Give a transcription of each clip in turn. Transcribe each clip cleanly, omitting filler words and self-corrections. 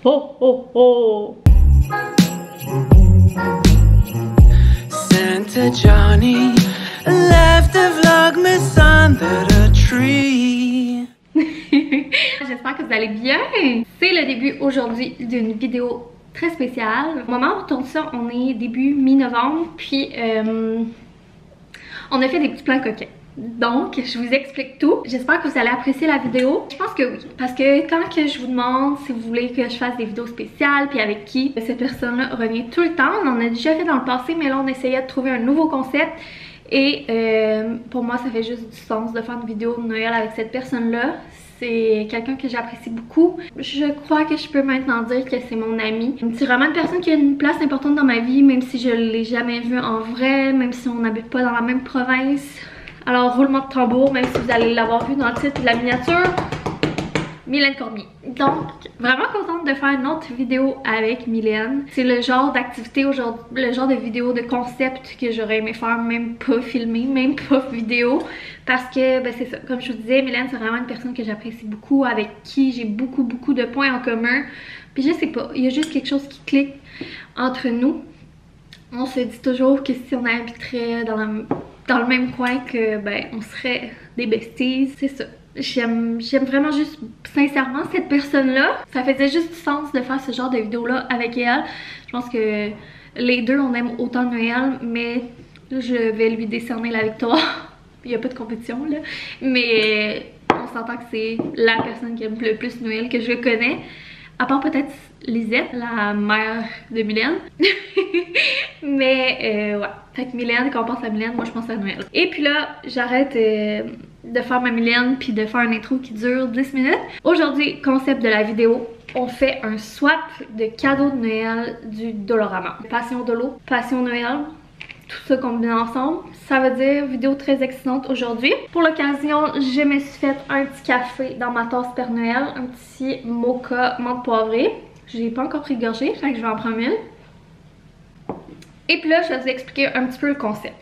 Ho ho ho! Santa Johnny left a vlogmas under the tree. J'espère que vous allez bien. C'est le début aujourd'hui d'une vidéo très spéciale. Au moment où on tourne ça, on est début mi-novembre, puis on a fait des petits plans coquins. Donc, je vous explique tout. J'espère que vous allez apprécier la vidéo. Je pense que oui, parce que quand que je vous demande si vous voulez que je fasse des vidéos spéciales, puis avec qui, cette personne-là revient tout le temps. On en a déjà fait dans le passé, mais là, on essayait de trouver un nouveau concept. Et pour moi, ça fait juste du sens de faire une vidéo de Noël avec cette personne-là. C'est quelqu'un que j'apprécie beaucoup. Je crois que je peux maintenant dire que c'est mon ami. C'est vraiment une personne qui a une place importante dans ma vie, même si je ne l'ai jamais vue en vrai, même si on n'habite pas dans la même province. Alors, roulement de tambour, même si vous allez l'avoir vu dans le titre de la miniature, Mylène Cormier. Donc, vraiment contente de faire une autre vidéo avec Mylène. C'est le genre d'activité aujourd'hui, le genre de vidéo, de concept que j'aurais aimé faire, même pas filmer, même pas vidéo. Parce que, ben c'est ça, comme je vous disais, Mylène, c'est vraiment une personne que j'apprécie beaucoup, avec qui j'ai beaucoup de points en commun. Puis je sais pas, il y a juste quelque chose qui clique entre nous. On se dit toujours que si on habiterait dans le même coin, que ben on serait des besties, c'est ça. J'aime vraiment juste sincèrement cette personne-là. Ça faisait juste du sens de faire ce genre de vidéo-là avec elle. Je pense que les deux, on aime autant Noël, mais je vais lui décerner la victoire. Il n'y a pas de compétition là. Mais on s'entend que c'est la personne qui aime le plus Noël que je connais. À part peut-être Lisette, la mère de Mylène. Mais ouais. Fait que Mylène, quand on pense à Mylène, moi je pense à Noël. Et puis là, j'arrête de faire ma Mylène puis de faire une intro qui dure 10 minutes. Aujourd'hui, concept de la vidéo, on fait un swap de cadeaux de Noël du Dollarama. Passion Dolo, Passion Noël. Tout ça combiné ensemble, ça veut dire vidéo très excitante aujourd'hui. Pour l'occasion, je me suis fait un petit café dans ma tasse Père Noël, un petit mocha menthe poivrée. J'ai pas encore pris de gorgée, fait que je vais en prendre une. Et puis là, je vais vous expliquer un petit peu le concept.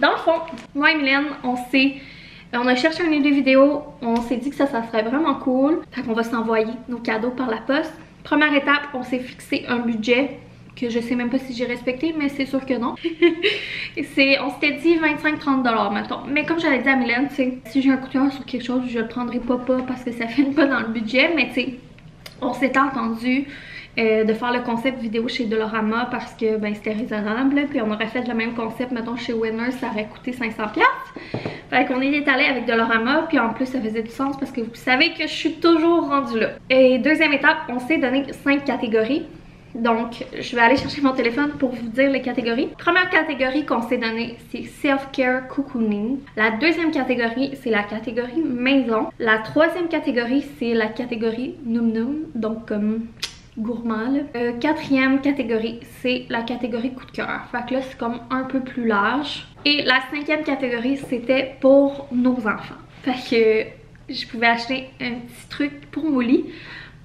Dans le fond, moi et Mylène, on a cherché une idée vidéo, on s'est dit que ça serait vraiment cool. Fait qu'on va s'envoyer nos cadeaux par la poste. Première étape, on s'est fixé un budget que je sais même pas si j'ai respecté, mais c'est sûr que non. On s'était dit 25-30$ mettons. Mais comme j'avais dit à Mylène, si j'ai un coup de cœur sur quelque chose, je le prendrai pas parce que ça fait pas dans le budget. Mais tu sais, on s'était entendu de faire le concept vidéo chez Dollarama parce que ben c'était raisonnable. Puis on aurait fait le même concept, mettons chez Winners, ça aurait coûté 500$. Fait qu'on est allé avec Dollarama, puis en plus ça faisait du sens parce que vous savez que je suis toujours rendue là. Et deuxième étape, on s'est donné 5 catégories. Donc, je vais aller chercher mon téléphone pour vous dire les catégories. Première catégorie qu'on s'est donnée, c'est Self-Care Cocooning. La deuxième catégorie, c'est la catégorie Maison. La troisième catégorie, c'est la catégorie Noum Noum, donc comme gourmand. Quatrième catégorie, c'est la catégorie Coup de cœur. Fait que là, c'est comme un peu plus large. Et la cinquième catégorie, c'était pour nos enfants. Fait que je pouvais acheter un petit truc pour Molly.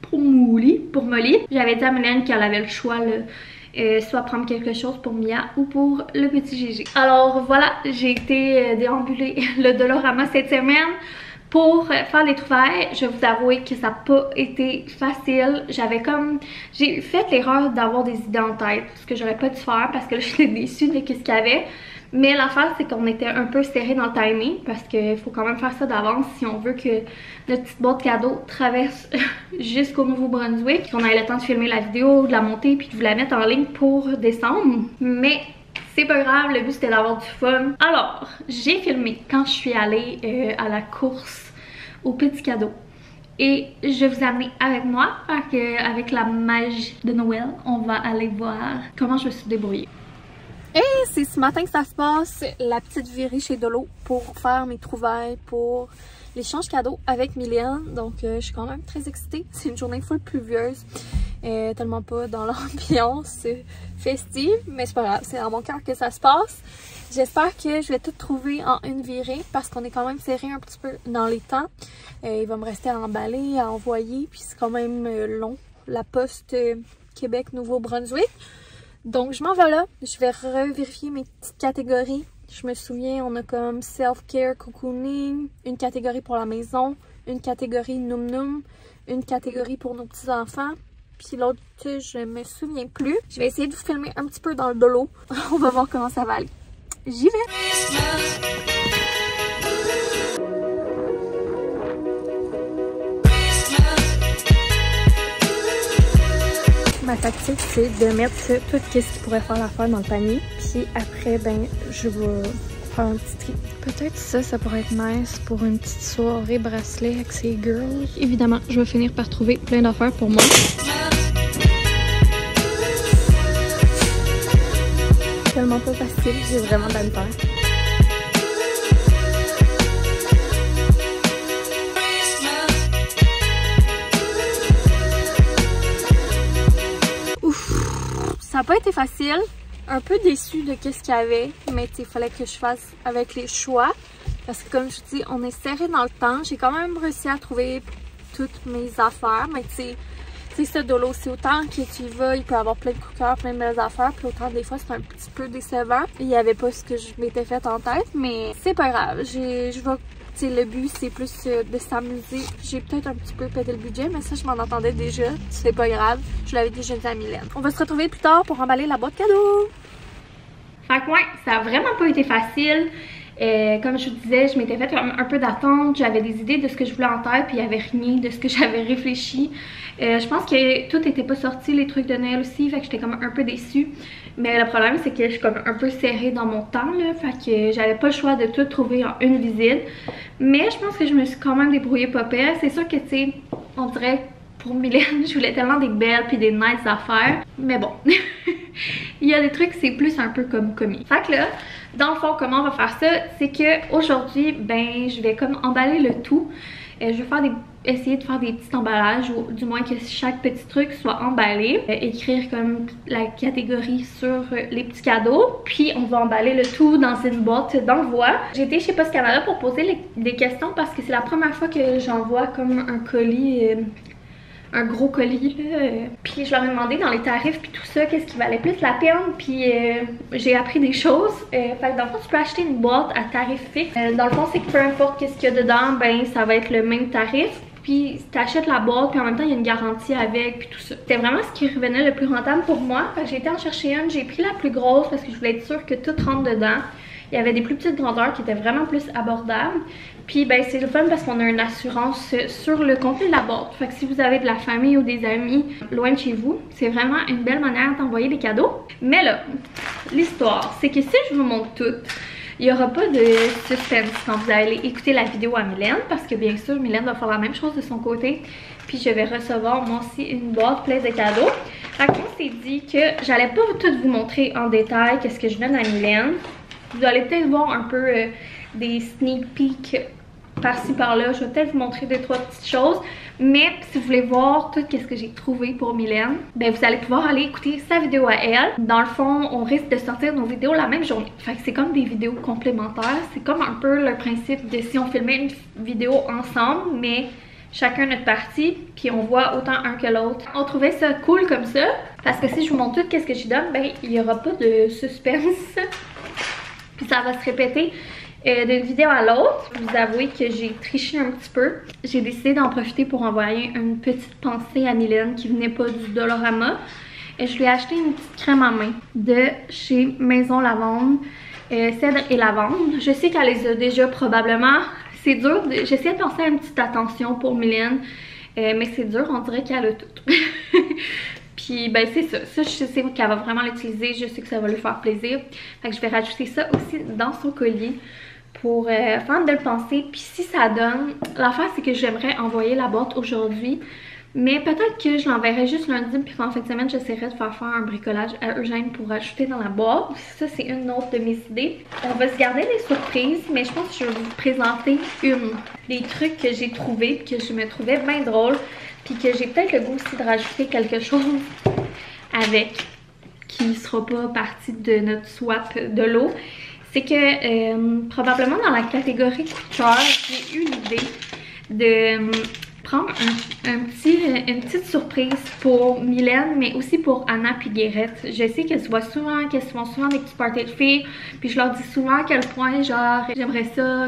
Pour Molly. J'avais dit à Mylène qu'elle avait le choix là, soit prendre quelque chose pour Mia ou pour le petit Gégé. Alors voilà, j'ai été déambuler le Dollarama cette semaine pour faire les trouvailles. Je vais vous avouer que ça n'a pas été facile. J'ai fait l'erreur d'avoir des idées en tête, ce que j'aurais pas dû faire parce que là j'étais déçue de ce qu'il y avait. Mais l'affaire, c'est qu'on était un peu serré dans le timing parce qu'il faut quand même faire ça d'avance si on veut que notre petite boîte cadeau traverse jusqu'au Nouveau-Brunswick. Qu'on ait le temps de filmer la vidéo, de la monter puis de vous la mettre en ligne pour décembre. Mais c'est pas grave, le but c'était d'avoir du fun. Alors, j'ai filmé quand je suis allée à la course aux petits cadeaux. Et je vais vous amener avec moi, avec la magie de Noël, on va aller voir comment je me suis débrouillée. Et c'est ce matin que ça se passe, la petite virée chez Dolo pour faire mes trouvailles pour l'échange cadeau avec Mylène. Donc je suis quand même très excitée, c'est une journée full pluvieuse, tellement pas dans l'ambiance festive, mais c'est pas grave, c'est dans mon cœur que ça se passe. J'espère que je vais tout trouver en une virée parce qu'on est quand même serré un petit peu dans les temps. Il va me rester à emballer, à envoyer, puis c'est quand même long, la poste Québec-Nouveau-Brunswick. Donc je m'en vais là, je vais revérifier mes petites catégories. Je me souviens, on a comme Self-Care Cocooning, une catégorie pour la maison, une catégorie Noum Noum, une catégorie pour nos petits-enfants, puis l'autre, je me souviens plus. Je vais essayer de vous filmer un petit peu dans le dolo. On va voir comment ça va aller. J'y vais! Ma tactique, c'est de mettre tout ce qui pourrait faire l'affaire dans le panier. Puis après, ben, je vais faire un petit tri. Peut-être ça pourrait être nice pour une petite soirée bracelet avec ces girls. Évidemment, je vais finir par trouver plein d'affaires pour moi. Tellement pas facile, j'ai vraiment de la misère. Ça n'a pas été facile, un peu déçue de ce qu'il y avait, mais il fallait que je fasse avec les choix. Parce que comme je dis, on est serré dans le temps. J'ai quand même réussi à trouver toutes mes affaires, mais tu sais, ce dolo, c'est autant que tu y vas, il peut y avoir plein de coups de cœur, plein de belles affaires, puis autant des fois c'est un petit peu décevant. Il n'y avait pas ce que je m'étais fait en tête, mais c'est pas grave. Le but, c'est plus de s'amuser. J'ai peut-être un petit peu pété le budget, mais ça, je m'en entendais déjà. C'est pas grave. Je l'avais déjà dit à Mylène. On va se retrouver plus tard pour emballer la boîte cadeau. Fait que ouais, ça a vraiment pas été facile. Comme je vous disais, je m'étais fait un peu d'attente. J'avais des idées de ce que je voulais en tête, puis il n'y avait rien de ce que j'avais réfléchi. Je pense que tout n'était pas sorti, les trucs de Noël aussi, fait que j'étais comme un peu déçue. Mais le problème, c'est que je suis comme un peu serrée dans mon temps, là, fait que j'avais pas le choix de tout trouver en une visite. Mais je pense que je me suis quand même débrouillée pas pire. C'est sûr que, tu sais, on dirait pour Mylène, je voulais tellement des belles puis des nice affaires. Mais bon, il y a des trucs, c'est plus un peu comme commis. Fait que là, dans le fond, comment on va faire ça? C'est que aujourd'hui, ben, je vais comme emballer le tout. Je vais faire essayer de faire des petits emballages, ou du moins que chaque petit truc soit emballé. Écrire comme la catégorie sur les petits cadeaux. Puis on va emballer le tout dans une boîte d'envoi. J'ai été chez Post Canada pour poser des questions parce que c'est la première fois que j'envoie comme un colis, un gros colis là. Puis je leur ai demandé dans les tarifs puis tout ça qu'est-ce qui valait plus la peine, puis j'ai appris des choses. Fait que dans le fond tu peux acheter une boîte à tarif fixe. Dans le fond c'est que peu importe qu'est-ce qu'il y a dedans, ben ça va être le même tarif. Puis tu achètes la boîte, puis en même temps il y a une garantie avec, puis tout ça. C'était vraiment ce qui revenait le plus rentable pour moi. Fait que j'ai été en chercher une, j'ai pris la plus grosse parce que je voulais être sûre que tout rentre dedans. Il y avait des plus petites grandeurs qui étaient vraiment plus abordables. Puis ben c'est le fun parce qu'on a une assurance sur le contenu de la boîte. Fait que si vous avez de la famille ou des amis loin de chez vous, c'est vraiment une belle manière d'envoyer des cadeaux. Mais là, l'histoire, c'est que si je vous montre tout, il n'y aura pas de suspense quand vous allez écouter la vidéo à Mylène, parce que bien sûr, Mylène va faire la même chose de son côté. Puis je vais recevoir moi aussi une boîte pleine de cadeaux. Fait qu'on s'est dit que j'allais pas tout vous montrer en détail qu'est-ce que je donne à Mylène. Vous allez peut-être voir un peu des sneak peeks par-ci par-là. Je vais peut-être vous montrer 2-3 petites choses. Mais si vous voulez voir tout ce que j'ai trouvé pour Mylène, ben vous allez pouvoir aller écouter sa vidéo à elle. Dans le fond, on risque de sortir nos vidéos la même journée. Fait que c'est comme des vidéos complémentaires. C'est comme un peu le principe de si on filmait une vidéo ensemble, mais chacun notre partie, puis on voit autant un que l'autre. On trouvait ça cool comme ça, parce que si je vous montre tout ce que je donne, ben il n'y aura pas de suspense. Puis ça va se répéter d'une vidéo à l'autre. Vous avouez que j'ai triché un petit peu. J'ai décidé d'en profiter pour envoyer une petite pensée à Mylène qui venait pas du Dollarama. Et je lui ai acheté une petite crème à main de chez Maison Lavande, cèdre et lavande. Je sais qu'elle les a déjà probablement. C'est dur, j'essaie de penser à une petite attention pour Mylène, mais c'est dur, on dirait qu'elle a tout. Puis ben c'est ça, je sais qu'elle va vraiment l'utiliser, je sais que ça va lui faire plaisir. Fait que je vais rajouter ça aussi dans son collier pour faire une belle pensée. Puis si ça donne, l'affaire c'est que j'aimerais envoyer la boîte aujourd'hui, mais peut-être que je l'enverrai juste lundi, puis qu'en fin de semaine j'essaierai de faire un bricolage à Eugène pour ajouter dans la boîte. Ça c'est une autre de mes idées. On va se garder des surprises, mais je pense que je vais vous présenter des trucs que j'ai trouvés, que je me trouvais bien drôle, puis que j'ai peut-être le goût aussi de rajouter quelque chose avec, qui sera pas partie de notre swap de l'eau. C'est que probablement dans la catégorie coup de cœur, j'ai eu l'idée de prendre une petite surprise pour Mylène, mais aussi pour Anna puis Guérette. Je sais qu'elles se font souvent des petits parties de filles, puis je leur dis souvent à quel point genre j'aimerais ça,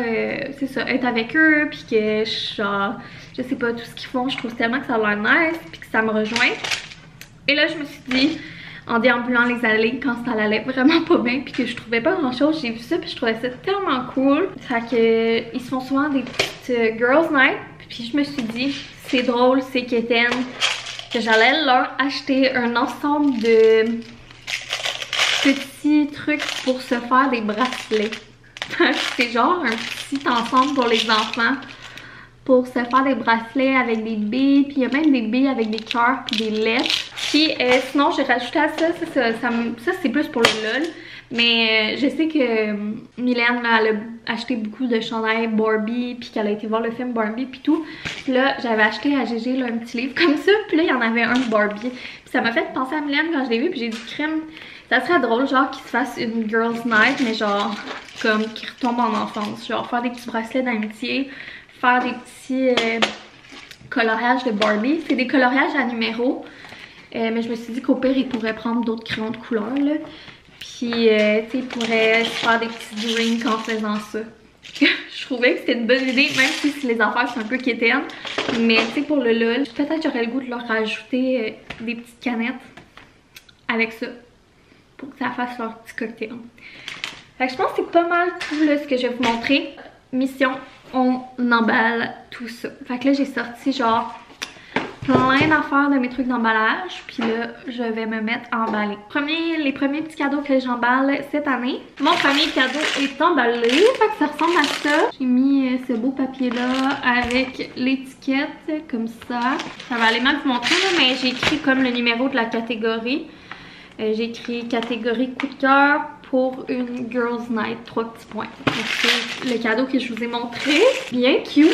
c'est ça, être avec eux, puis que genre je sais pas, tout ce qu'ils font, je trouve tellement que ça a l'air nice, puis que ça me rejoint. Et là, je me suis dit, en déambulant les allées, quand ça allait vraiment pas bien, puis que je trouvais pas grand chose, j'ai vu ça, puis je trouvais ça tellement cool. Fait que, ils se font souvent des petites girls night, puis je me suis dit, c'est drôle, c'est quétaine, que j'allais leur acheter un ensemble de petits trucs pour se faire des bracelets. C'est genre un petit ensemble pour les enfants pour se faire des bracelets avec des billes, puis il y a même des billes avec des cœurs puis des lettres. Puis sinon j'ai rajouté à ça, ça c'est plus pour le LOL, mais je sais que Mylène elle a acheté beaucoup de chandails Barbie, puis qu'elle a été voir le film Barbie puis tout. Puis là j'avais acheté à GG là, un petit livre comme ça, puis là il y en avait un de Barbie. Puis ça m'a fait penser à Mylène quand je l'ai vu, puis j'ai dit crème. Ça serait drôle, genre, qu'ils se fassent une girls night, mais genre, comme, qu'ils retombent en enfance. Genre, faire des petits bracelets d'amitié, faire des petits coloriages de Barbie. C'est des coloriages à numéros, mais je me suis dit qu'au pire, ils pourraient prendre d'autres crayons de couleur, là. Puis, tu sais, ils pourraient faire des petits drinks en faisant ça. Je trouvais que c'était une bonne idée, même si les affaires sont un peu quétaines. Mais, tu sais, pour le LOL, peut-être j'aurais le goût de leur rajouter des petites canettes avec ça. Pour que ça fasse leur petit cocktail. Fait que je pense que c'est pas mal tout là, ce que je vais vous montrer. Mission, on emballe tout ça. Fait que là j'ai sorti genre plein d'affaires de mes trucs d'emballage. Puis là je vais me mettre à emballer. Les premiers petits cadeaux que j'emballe cette année. Mon premier cadeau est emballé. Fait que ça ressemble à ça. J'ai mis ce beau papier là avec l'étiquette comme ça. Ça va aller mal vous montrer là, mais j'ai écrit comme le numéro de la catégorie. J'ai écrit catégorie coup de cœur pour une girls night, 3 petits points. C'est le cadeau que je vous ai montré. Bien cute!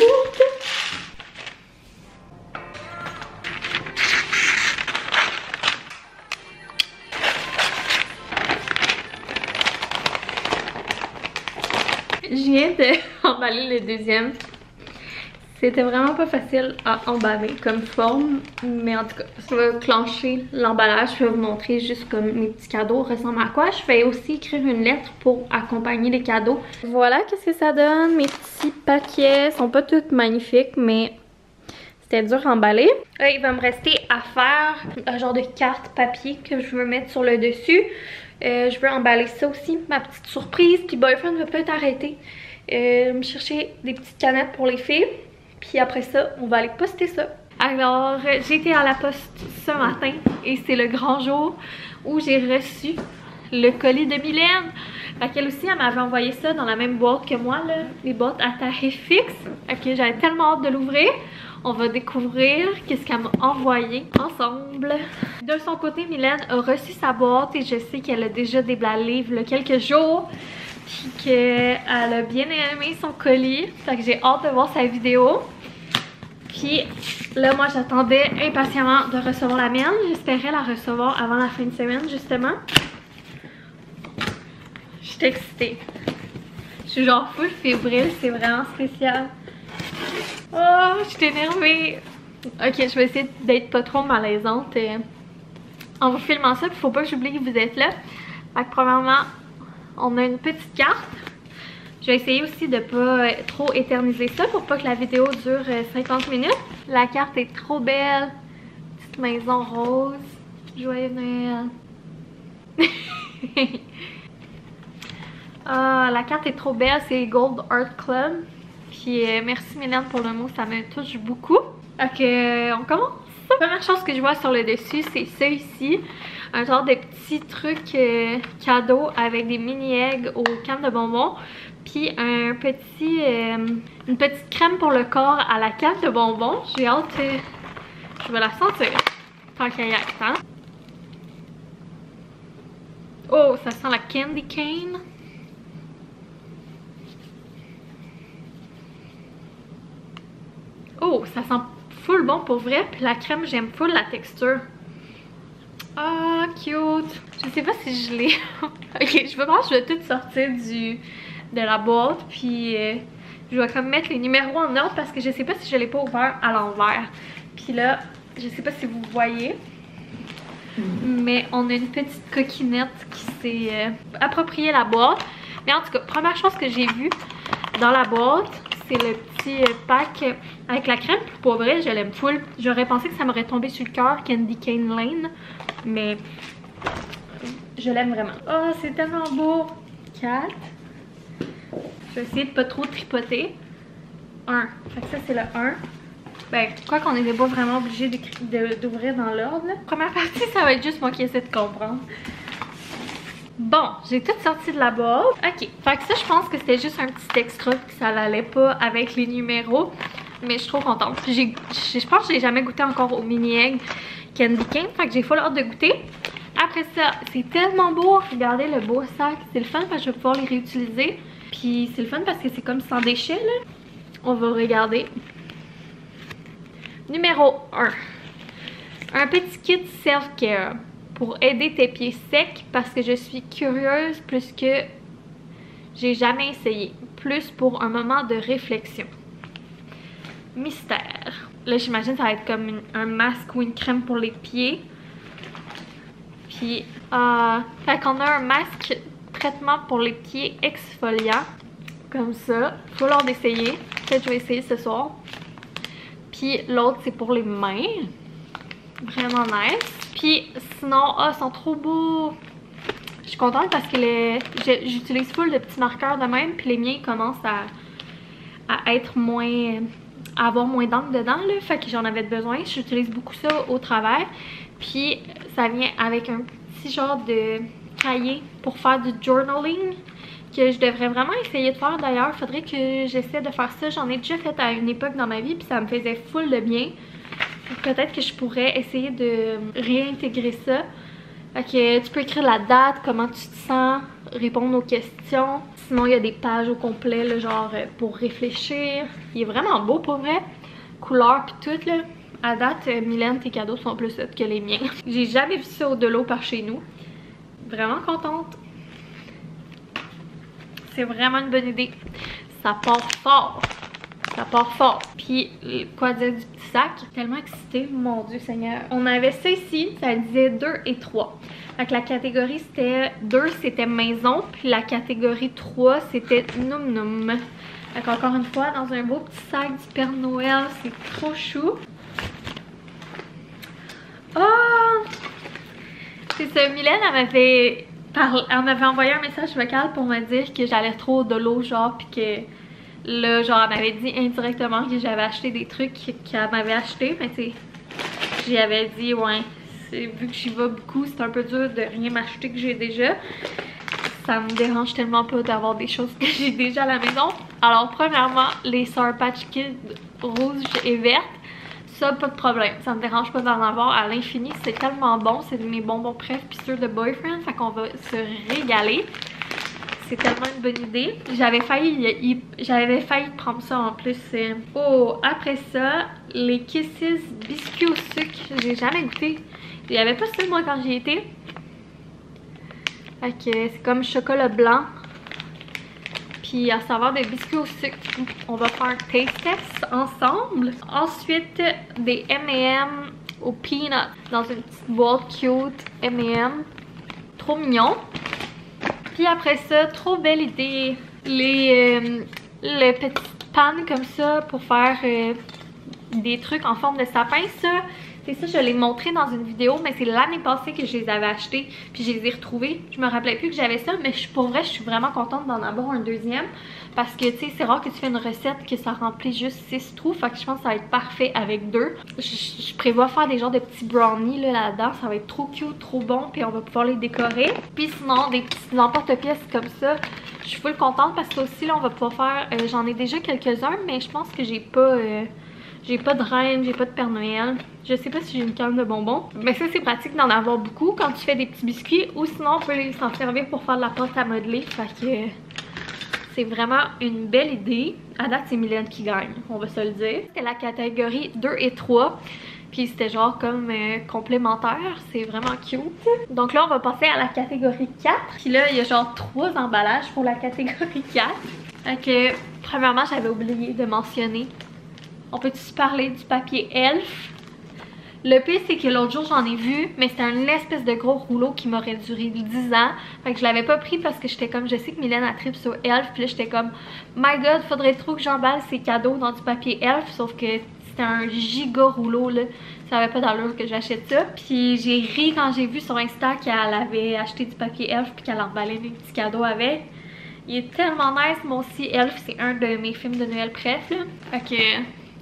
Je viens d'emballer le deuxième. C'était vraiment pas facile à emballer comme forme, mais en tout cas, je vais clencher l'emballage, je vais vous montrer juste comme mes petits cadeaux ressemblent à quoi. Je vais aussi écrire une lettre pour accompagner les cadeaux. Voilà qu'est-ce que ça donne, mes petits paquets sont pas tous magnifiques, mais c'était dur à emballer. Là, il va me rester à faire un genre de carte papier que je veux mettre sur le dessus. Je veux emballer ça aussi, ma petite surprise, puis boyfriend va peut-être arrêter. Me chercher des petites canettes pour les filles. Puis après ça, on va aller poster ça. Alors, j'ai été à la poste ce matin et c'est le grand jour où j'ai reçu le colis de Mylène. Fait qu'elle aussi, elle m'avait envoyé ça dans la même boîte que moi, là, les boîtes à tarif fixe. Fait que j'avais tellement hâte de l'ouvrir. On va découvrir qu'est-ce qu'elle m'a envoyé ensemble. De son côté, Mylène a reçu sa boîte et je sais qu'elle a déjà déballé le livre il y a quelques jours. Puis qu'elle a bien aimé son colis. Fait que j'ai hâte de voir sa vidéo. Puis là, moi, j'attendais impatiemment de recevoir la mienne. J'espérais la recevoir avant la fin de semaine, justement. Je suis excitée. Je suis genre full fébrile. C'est vraiment spécial. Oh, je suis énervée. Ok, je vais essayer d'être pas trop malaisante en vous filmant ça. Puis faut pas que j'oublie que vous êtes là. Fait que premièrement, on a une petite carte. Je vais essayer aussi de pas trop éterniser ça pour pas que la vidéo dure 50 minutes. La carte est trop belle. Petite maison rose. Joyeux Noël. La carte est trop belle. C'est Gold Art Club. Puis merci Mylène pour le mot. Ça me touche beaucoup. Ok, on commence. La première chose que je vois sur le dessus, c'est ça ici. Un genre de petit truc cadeau avec des mini-eggs aux cannes de bonbons. Puis un petit, une petite crème pour le corps à la canne de bonbons. J'ai hâte, je vais la sentir. Tant qu'il y a temps. Oh, ça sent la candy cane. Oh, ça sent full bon pour vrai. Puis la crème, j'aime full la texture. Ah, cute! Je sais pas si je l'ai. Ok, je vais tout sortir de la boîte. Puis je vais comme mettre les numéros en ordre parce que je sais pas si je l'ai pas ouvert à l'envers. Puis là, je sais pas si vous voyez. Mais on a une petite coquinette qui s'est appropriée la boîte. Mais en tout cas, première chose que j'ai vue dans la boîte, c'est le petit pack avec la crème. Pour vrai, je l'aime full. J'aurais pensé que ça m'aurait tombé sur le cœur, Candy Cane Lane. Mais je l'aime vraiment. Oh, c'est tellement beau. 4. Je vais essayer de pas trop tripoter. 1. Fait que ça, c'est le 1. Ben, quoi qu'on n'était pas vraiment obligé d'ouvrir dans l'ordre. Première partie, ça va être juste moi qui essaie de comprendre. Bon, j'ai tout sorti de la boîte. Ok, fait que ça, je pense que c'était juste un petit extra que ça n'allait pas avec les numéros. Mais je suis trop contente. Je pense que je l'ai jamais goûté encore au mini egg Candy Cane. Fait que j'ai full hâte de goûter. Après ça, c'est tellement beau. Regardez le beau sac. C'est le fun parce que je vais pouvoir les réutiliser. Puis c'est le fun parce que c'est comme sans déchets, là. On va regarder. Numéro 1. Un petit kit self-care pour aider tes pieds secs parce que je suis curieuse plus que j'ai jamais essayé. Plus pour un moment de réflexion. Mystère. Là, j'imagine que ça va être comme un masque ou une crème pour les pieds. Puis, fait qu'on a un masque traitement pour les pieds exfoliant. Comme ça. Faut l'heure d'essayer. Peut-être que je vais essayer ce soir. Puis l'autre, c'est pour les mains. Vraiment nice. Puis sinon, ils sont trop beaux. Je suis contente parce que j'utilise full de petits marqueurs de même. Puis les miens commencent à être moins... à avoir moins d'encre dedans, là. Fait que j'en avais besoin. J'utilise beaucoup ça au travail. Puis ça vient avec un petit genre de cahier pour faire du journaling. Que je devrais vraiment essayer de faire d'ailleurs. Faudrait que j'essaie de faire ça. J'en ai déjà fait à une époque dans ma vie. Puis ça me faisait full de bien. Peut-être que je pourrais essayer de réintégrer ça. Fait que tu peux écrire la date, comment tu te sens, répondre aux questions. Sinon, il y a des pages au complet, là, genre pour réfléchir. Il est vraiment beau pour vrai. Couleur pis tout, là. À date, Mylène, tes cadeaux sont plus hot que les miens. J'ai jamais vu ça de l'eau par chez nous. Vraiment contente. C'est vraiment une bonne idée. Ça part fort. Ça part fort. Puis, quoi dire du petit sac? Tellement excitée, mon Dieu Seigneur. On avait ça ici, ça disait 2 et 3. Fait que la catégorie c'était 2, c'était maison. Puis la catégorie 3, c'était noum noum. Fait qu'encore une fois, dans un beau petit sac du Père Noël, c'est trop chou. Oh! C'est ça, Mylène, elle m'avait envoyé un message vocal pour me dire que j'allais trop de l'eau, genre, pis que là, genre, elle m'avait dit indirectement que j'avais acheté des trucs qu'elle m'avait acheté, mais tu sais, j'y avais dit, ouais, vu que j'y vais beaucoup, c'est un peu dur de rien m'acheter que j'ai déjà. Ça me dérange tellement pas d'avoir des choses que j'ai déjà à la maison. Alors, premièrement, les Sour Patch Kids rouges et vertes. Ça, pas de problème. Ça me dérange pas d'en avoir à l'infini. C'est tellement bon. C'est mes bonbons préf puis ceux de Boyfriend. Fait qu'on va se régaler. C'est tellement une bonne idée. J'avais failli prendre ça en plus. Oh, après ça, les Kisses biscuits au sucre. J'ai jamais goûté. Il n'y avait pas ça moi quand j'y étais. Fait que c'est comme chocolat blanc. Puis à savoir des biscuits au sucre. On va faire un taste test ensemble. Ensuite, des M&M au peanut dans une petite boîte cute M&M. Trop mignon. Puis après ça, trop belle idée. Les petites pannes comme ça pour faire des trucs en forme de sapin. C'est ça, je l'ai montré dans une vidéo, mais c'est l'année passée que je les avais achetés, puis je les ai retrouvés. Je me rappelais plus que j'avais ça, mais pour vrai, je suis vraiment contente d'en avoir un deuxième. Parce que, tu sais, c'est rare que tu fais une recette que ça remplit juste 6 trous, fait que je pense que ça va être parfait avec 2. Je prévois faire des genres de petits brownies là-dedans, ça va être trop cute, trop bon, puis on va pouvoir les décorer. Puis sinon, des petits emporte-pièces comme ça, je suis full contente parce que ça aussi, là, on va pouvoir faire, j'en ai déjà quelques-uns, mais je pense que j'ai pas de reine, j'ai pas de Père Noël. Je sais pas si j'ai une canne de bonbons. Mais ça, c'est pratique d'en avoir beaucoup quand tu fais des petits biscuits. Ou sinon, on peut s'en servir pour faire de la pâte à modeler. Fait que c'est vraiment une belle idée. À date, c'est Mylène qui gagne, on va se le dire. C'était la catégorie 2 et 3. Puis c'était genre comme complémentaire. C'est vraiment cute. Donc là, on va passer à la catégorie 4. Puis là, il y a genre 3 emballages pour la catégorie 4. Fait que, premièrement, j'avais oublié de mentionner. On peut-tu parler du papier Elf? Le pire, c'est que l'autre jour, j'en ai vu, mais c'était un espèce de gros rouleau qui m'aurait duré 10 ans. Fait que je l'avais pas pris parce que j'étais comme, je sais que Mylène a tripe sur Elf, puis là j'étais comme, my god, faudrait trop que j'emballe ces cadeaux dans du papier Elf, sauf que c'était un giga rouleau là. Ça avait pas d'allure que j'achète ça. Puis j'ai ri quand j'ai vu sur Insta qu'elle avait acheté du papier Elf puis qu'elle emballait des petits cadeaux avec. Il est tellement nice. Moi aussi, Elf, c'est un de mes films de Noël préf là. Fait que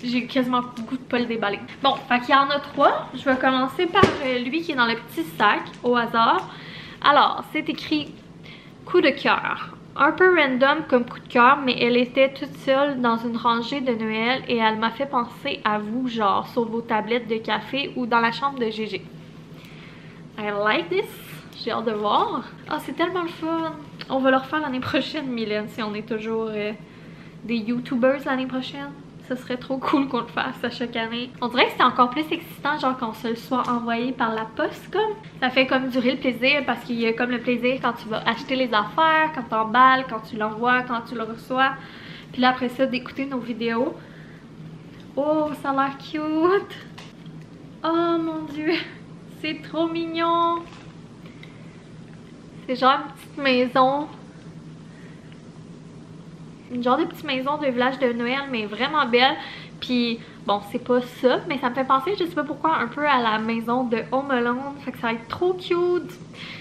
j'ai quasiment le goût de pas le déballer. Bon, fait qu'il y en a 3. Je vais commencer par lui qui est dans le petit sac au hasard. Alors, c'est écrit coup de cœur. Un peu random comme coup de cœur, mais elle était toute seule dans une rangée de Noël et elle m'a fait penser à vous, genre sur vos tablettes de café ou dans la chambre de GG. I like this. J'ai hâte de voir. Ah, c'est tellement le fun. On va le refaire l'année prochaine, Mylène, si on est toujours des YouTubers l'année prochaine. Ce serait trop cool qu'on le fasse à chaque année. On dirait que c'est encore plus excitant, genre qu'on se le soit envoyé par la poste, comme. Ça fait comme durer le plaisir, parce qu'il y a comme le plaisir quand tu vas acheter les affaires, quand tu emballes, quand tu l'envoies, quand tu le reçois. Puis là, après ça, d'écouter nos vidéos. Oh, ça a l'air cute! Oh mon dieu! C'est trop mignon! C'est genre une petite maison. Une genre de petite maison de village de Noël, mais vraiment belle. Puis, bon, c'est pas ça, mais ça me fait penser, je sais pas pourquoi, un peu à la maison de Home Alone. Fait que ça va être trop cute.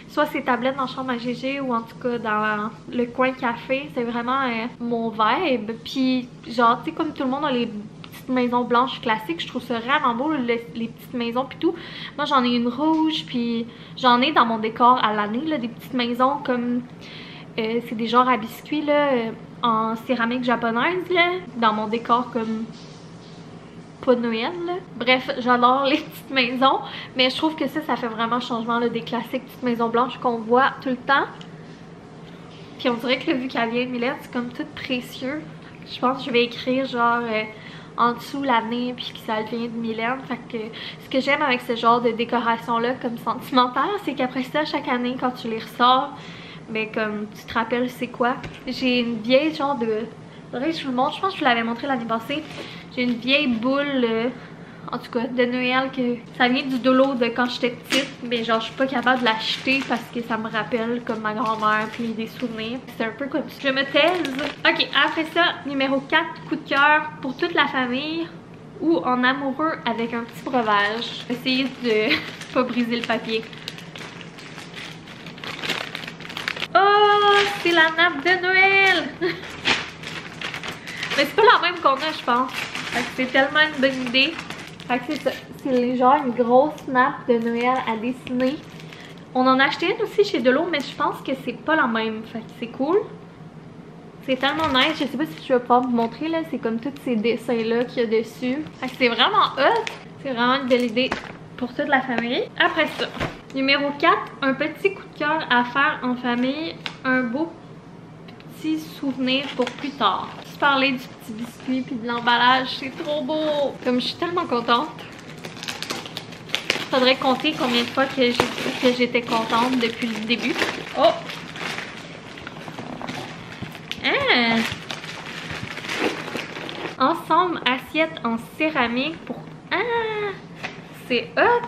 Soit ces tablettes dans la chambre à GG ou en tout cas dans le coin café. C'est vraiment mon vibe. Puis, genre, tu sais, comme tout le monde a les petites maisons blanches classiques, je trouve ça vraiment beau, les petites maisons puis tout. Moi, j'en ai une rouge, puis j'en ai dans mon décor à l'année, là, des petites maisons comme... c'est des genres à biscuits, là, en céramique japonaise, là, dans mon décor comme pas de Noël, là. Bref, j'adore les petites maisons, mais je trouve que ça fait vraiment changement, là, des classiques petites maisons blanches qu'on voit tout le temps. Puis on dirait que, là, vu qu'elle vient de Mylène, c'est comme tout précieux. Je pense que je vais écrire genre en dessous l'avenir puis que ça vient de Mylène. Fait que ce que j'aime avec ce genre de décoration-là comme sentimentale, c'est qu'après ça, chaque année, quand tu les ressors, mais comme tu te rappelles c'est quoi. J'ai une vieille genre de... Faudrait que je vous le montre, je pense que je vous l'avais montré l'année passée. J'ai une vieille boule, en tout cas de Noël, que ça vient du dolo de quand j'étais petite. Mais genre je suis pas capable de l'acheter parce que ça me rappelle comme ma grand-mère puis des souvenirs. C'est un peu comme ça. Je me taise. Ok, après ça, numéro 4, coup de cœur pour toute la famille. Ou en amoureux avec un petit breuvage. Essayez de pas briser le papier. Oh, c'est la nappe de Noël! Mais c'est pas la même qu'on a, je pense. Fait que c'est tellement une bonne idée. Fait que c'est ça. C'est genre une grosse nappe de Noël à dessiner. On en a acheté une aussi chez Delo, mais je pense que c'est pas la même. Fait que c'est cool. C'est tellement nice. Je sais pas si je vais pouvoir vous montrer, là. C'est comme tous ces dessins-là qu'il y a dessus. Fait que c'est vraiment hot. C'est vraiment une belle idée pour toute la famille. Après ça, numéro 4, un petit coup de cœur à faire en famille. Un beau petit souvenir pour plus tard. Je parlais du petit biscuit puis de l'emballage. C'est trop beau. Comme je suis tellement contente. Faudrait compter combien de fois que j'étais contente depuis le début. Oh! Ah! Ensemble, assiette en céramique pour... Ah! C'est hot!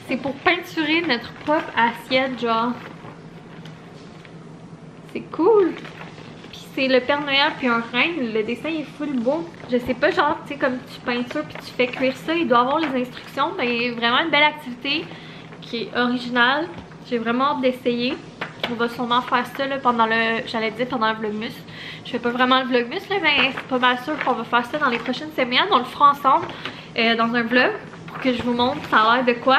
C'est pour peinturer notre propre assiette, genre. C'est cool! Puis c'est le Père Noël puis un reine. Le dessin est full beau. Je sais pas, genre, tu sais, comme tu peintures puis tu fais cuire ça, il doit avoir les instructions. Mais vraiment une belle activité qui est originale. J'ai vraiment hâte d'essayer. On va sûrement faire ça là, pendant le... J'allais dire pendant le vlogmas. Je fais pas vraiment le vlogmas là, mais c'est pas mal sûr qu'on va faire ça dans les prochaines semaines. On le fera ensemble dans un vlog pour que je vous montre ça a l'air de quoi.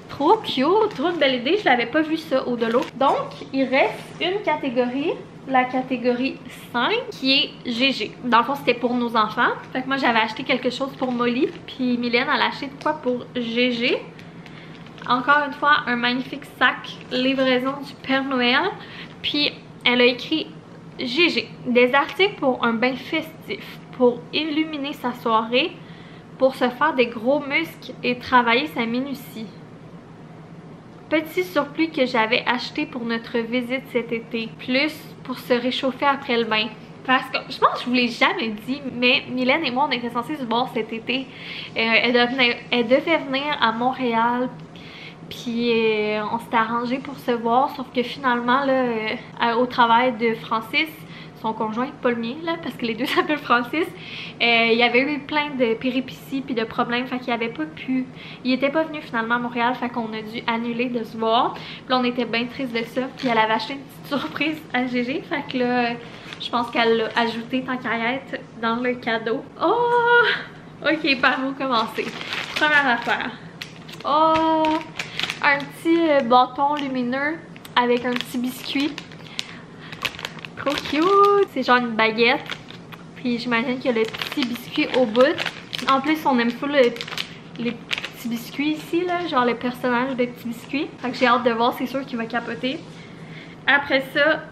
Trop cute, trop une belle idée. Je l'avais pas vu ça au delà. Donc, il reste une catégorie, la catégorie 5, qui est GG. Dans le fond, c'était pour nos enfants. Fait que moi, j'avais acheté quelque chose pour Molly. Puis Mylène, elle a acheté de quoi pour GG. Encore une fois, un magnifique sac livraison du Père Noël. Puis, elle a écrit GG. Des articles pour un bain festif, pour illuminer sa soirée, pour se faire des gros muscles et travailler sa minutie. Petit surplus que j'avais acheté pour notre visite cet été. Plus pour se réchauffer après le bain. Parce que je pense que je vous l'ai jamais dit, mais Mylène et moi, on était censés se voir cet été. Elle devait venir à Montréal. Puis on s'était arrangé pour se voir, sauf que finalement, là, au travail de Francis, son conjoint, pas le mien, là, parce que les deux s'appellent Francis, il y avait eu plein de péripéties puis de problèmes, fait qu'il avait pas pu... Il était pas venu finalement à Montréal, fait qu'on a dû annuler de se voir. Puis là, on était bien tristes de ça, puis elle avait acheté une petite surprise à Gégé, fait que là, je pense qu'elle l'a ajouté tant qu'à être dans le cadeau. Oh! Ok, par où commencer? Première affaire. Oh! Un petit bâton lumineux avec un petit biscuit. Trop cute! C'est genre une baguette. Puis j'imagine qu'il y a le petit biscuit au bout. En plus, on aime full les petits biscuits ici, là. Genre le personnage de petits biscuits. Fait que j'ai hâte de voir, c'est sûr qu'il va capoter. Après ça,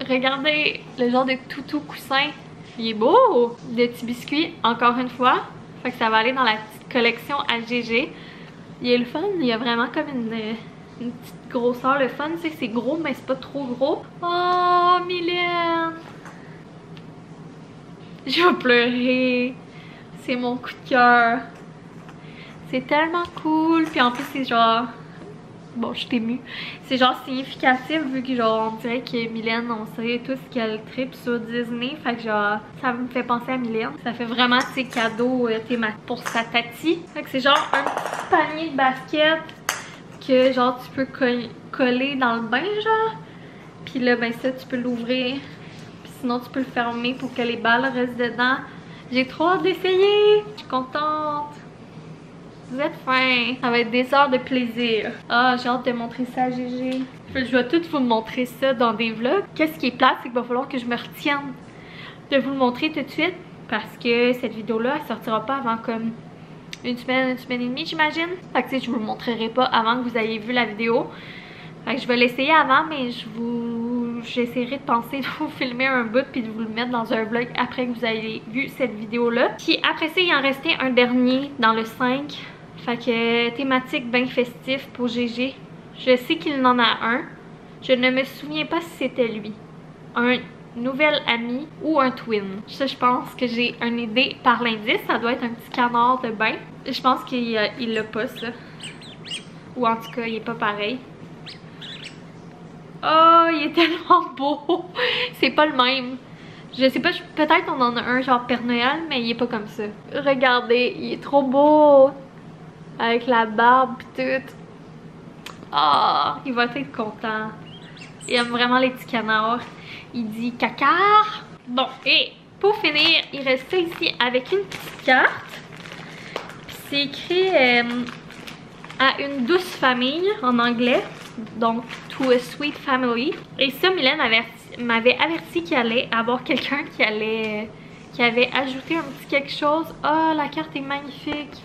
regardez le genre de toutou coussin. Il est beau! De petits biscuits, encore une fois. Fait que ça va aller dans la petite collection à Gégé. Il est le fun, il y a vraiment comme une petite grosseur. Le fun, c'est que c'est gros, mais c'est pas trop gros. Oh, Mylène! Je vais pleurer. C'est mon coup de cœur. C'est tellement cool. Puis en plus, c'est genre... Bon, je suis émue. C'est genre significatif vu que genre on dirait que Mylène, on sait tous qu'elle tripe sur Disney. Fait que genre, ça me fait penser à Mylène. Ça fait vraiment ses cadeaux thématiques pour sa tati. Fait que c'est genre un petit panier de basket que genre tu peux coller dans le bain genre. Puis là, ben ça, tu peux l'ouvrir. Puis sinon, tu peux le fermer pour que les balles restent dedans. J'ai trop hâte d'essayer. Je suis contente. Vous êtes fins. Ça va être des heures de plaisir. Ah, j'ai hâte de montrer ça à Gégé. Je vais tout vous montrer ça dans des vlogs. Qu'est-ce qui est plate, c'est qu'il va falloir que je me retienne de vous le montrer tout de suite. Parce que cette vidéo-là, elle sortira pas avant comme une semaine et demie, j'imagine. Fait que je vous le montrerai pas avant que vous ayez vu la vidéo. Fait que je vais l'essayer avant, mais j'essaierai de penser de vous filmer un bout puis de vous le mettre dans un vlog après que vous ayez vu cette vidéo-là. Puis après ça, il en restait un dernier dans le 5. Fait que thématique bien festif pour Gégé. Je sais qu'il en a un. Je ne me souviens pas si c'était lui. Un nouvel ami ou un twin. Ça, je pense que j'ai une idée par l'indice. Ça doit être un petit canard de bain. Je pense qu'il l'a pas, ça. Ou en tout cas, il est pas pareil. Oh, il est tellement beau! C'est pas le même. Je sais pas, peut-être on en a un genre Père Noël, mais il est pas comme ça. Regardez, il est trop beau! Avec la barbe pis tout. Oh, il va être content. Il aime vraiment les petits canards. Il dit cacar. Bon, et pour finir, il reste ça ici avec une petite carte. C'est écrit à une douce famille en anglais. Donc, to a sweet family. Et ça, Mylène m'avait averti qu'il allait avoir quelqu'un qui avait ajouté un petit quelque chose. Oh, la carte est magnifique.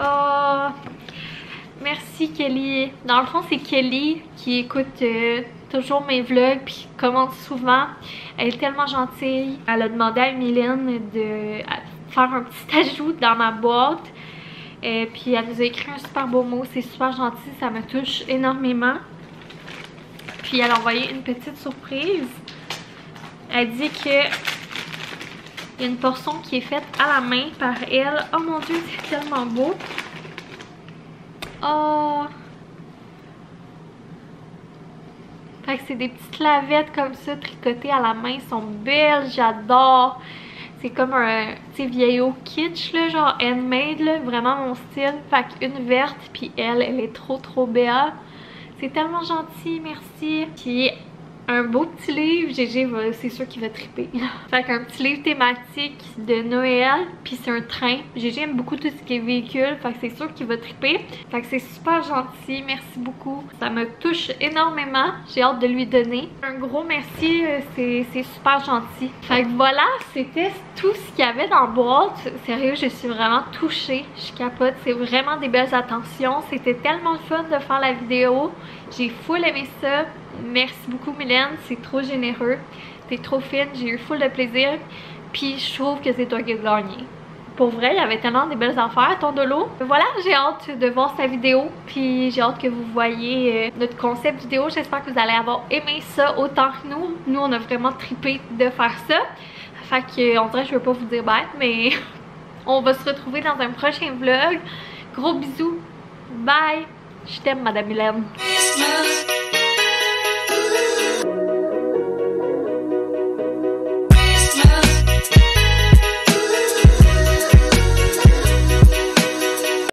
Oh, merci Kelly. Dans le fond, c'est Kelly qui écoute toujours mes vlogs puis qui commente souvent. Elle est tellement gentille. Elle a demandé à Mylène de faire un petit ajout dans ma boîte. Puis elle nous a écrit un super beau mot. C'est super gentil, ça me touche énormément. Puis elle a envoyé une petite surprise. Elle dit que il y a une portion qui est faite à la main par elle. Oh mon dieu, c'est tellement beau. Oh. Fait que c'est des petites lavettes comme ça, tricotées à la main. Elles sont belles, j'adore. C'est comme un, tu sais, vieillot kitsch, là, genre handmade, là. Vraiment mon style. Fait qu'une verte, puis elle est trop belle. C'est tellement gentil, merci. Puis un beau petit livre, Gégé, c'est sûr qu'il va triper. Fait qu'un petit livre thématique de Noël, puis c'est un train. Gégé aime beaucoup tout ce qui est véhicule, fait que c'est sûr qu'il va triper. Fait que c'est super gentil, merci beaucoup. Ça me touche énormément, j'ai hâte de lui donner. Un gros merci, c'est super gentil. Fait que voilà, c'était tout ce qu'il y avait dans la boîte. Sérieux, je suis vraiment touchée, je capote. C'est vraiment des belles attentions. C'était tellement le fun de faire la vidéo. J'ai full aimé ça. Merci beaucoup Mylène, c'est trop généreux. T'es trop fine, j'ai eu full de plaisir. Puis je trouve que c'est toi qui as gagné. Pour vrai, il y avait tellement de belles affaires à Tondolo. Voilà, j'ai hâte de voir sa vidéo. Puis j'ai hâte que vous voyez notre concept vidéo. J'espère que vous allez avoir aimé ça autant que nous. Nous, on a vraiment trippé de faire ça. Fait que, on dirait que je veux pas vous dire bête, mais on va se retrouver dans un prochain vlog. Gros bisous. Bye. Je t'aime, Madame Hélène.